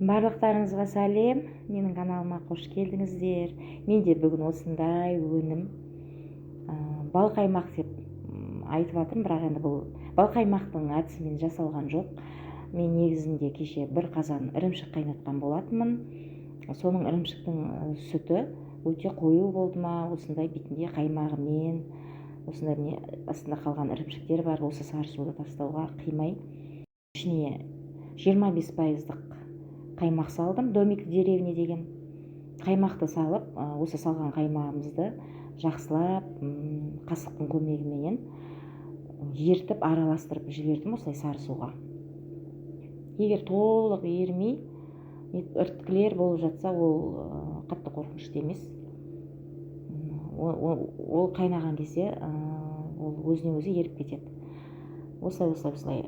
Барлықтарыңызға сәлем, менің каналыма қош келдіңіздер. Менде бүгін осындай өнім бал қаймақ деп айтып жатырмын, бірақ енді бұл бал қаймақтың әдісімен жасалған жоқ. Мен негізінде кеше бір қазан ірімшік қайнатқан болатынмын. Соның ірімшіктің сүті өте қою болды ма, осындай бетінде қаймағымен, осындай міне астында қалған ірімшіктер бар. Осы сары суды тастауға қимай ішіне 25% қаймақ салдым. Домик в деревне деген қаймақты салып, осы салған қаймағымызды жақсылап қасықтың көмегіменен ертіп араластырып жібердім осылай сары суға. Егер толық ермей іріткілер болып жатса, ол қатты қорқынышты емес. Ол қайнаған кезде ол өзіне өзі еріп кетеді. Осылай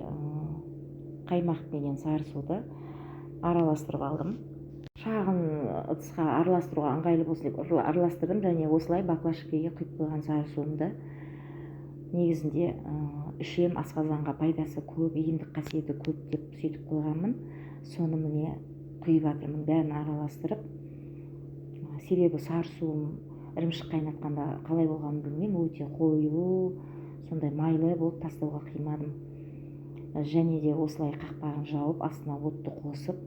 қаймақ пенен сары суды араластырып алдым. Шағын ыдысқа араластыруға ыңғайлы болсын деп араластырдым, және осылай баклажкеге құйып қойған сары суымды негізінде ішем, асқазанға пайдасы көп, емдік қасиеті көп деп сөйтіп қойғанмын. Соны міне құйып жатырмын, бәрін араластырып. Себебі сары суым ірімшік қайнатқанда қалай болғанын білмеймін, өте қою, сондай майлы болып тастауға қимадым. Және де осылай қақпағын жауып, астына отты қосып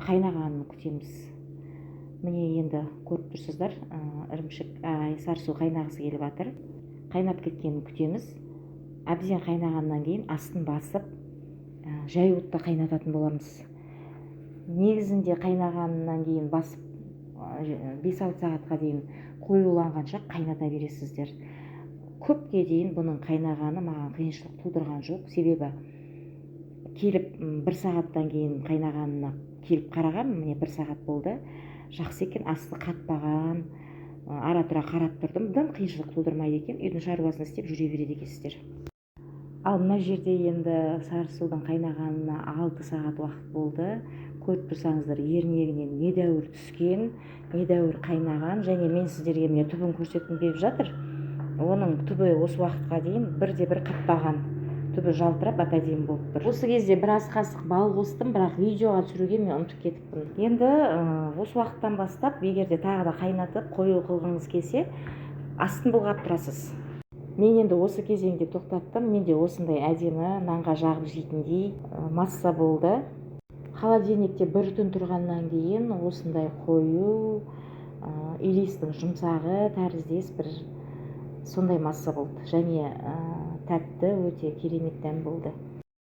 қайнағанын күтеміз. Міне енді көріп тұрсыздар, сары су қайнағысы келіп жатыр. Қайнап кеткенін күтеміз. Әбден қайнағаннан кейін астын басып, жай отта қайнататын боламыз. Негізінде қайнағаннан кейін басып 5-6 сағатқа дейін қоюланғанша қайната бересіздер. Көпке дейін бұның қайнағаны маған қиыншылық тудырған жоқ. Себебі келіп 1 сағаттан кейін қайнағанына келіп қараған, міне 1 сағат болды. Жақсы екен, асты қатпаған, ара тұра қарап тұрдым, дым қиыншылық тудырмайды екен, үйдің шаруасын істеп жүре береді екенсіздер. Ал мына жерде енді сары судың қайнағанына 6 сағат уақыт болды. Көріп тұрсаңыздар, ернегінен недәуір түскен, недәуір қайнаған, және мен сіздерге міне түбін көрсеткім келіп жатыр. Оның түбі осы уақытқа дейін бірде-бір қатпаған, түбі жалтырап әп-әдемі болып тұр. Осы кезде біраз қасық бал қостым, бірақ видеоға түсіруге мен ұмытып кетіппін. Енді осы уақыттан бастап, егер де тағы да қайнатып қою қылғыңыз келсе, астын бұлғап тұрасыз. Мен енді осы кезеңде тоқтаттым. Менде осындай әдемі нанға жағып жейтіндей масса болды. Холодильникте бір түн тұрғаннан кейін осындай қою, иристің жұмсағы тәріздес бір сондай масса болды. Және тәтті, өте керемет дәм болды.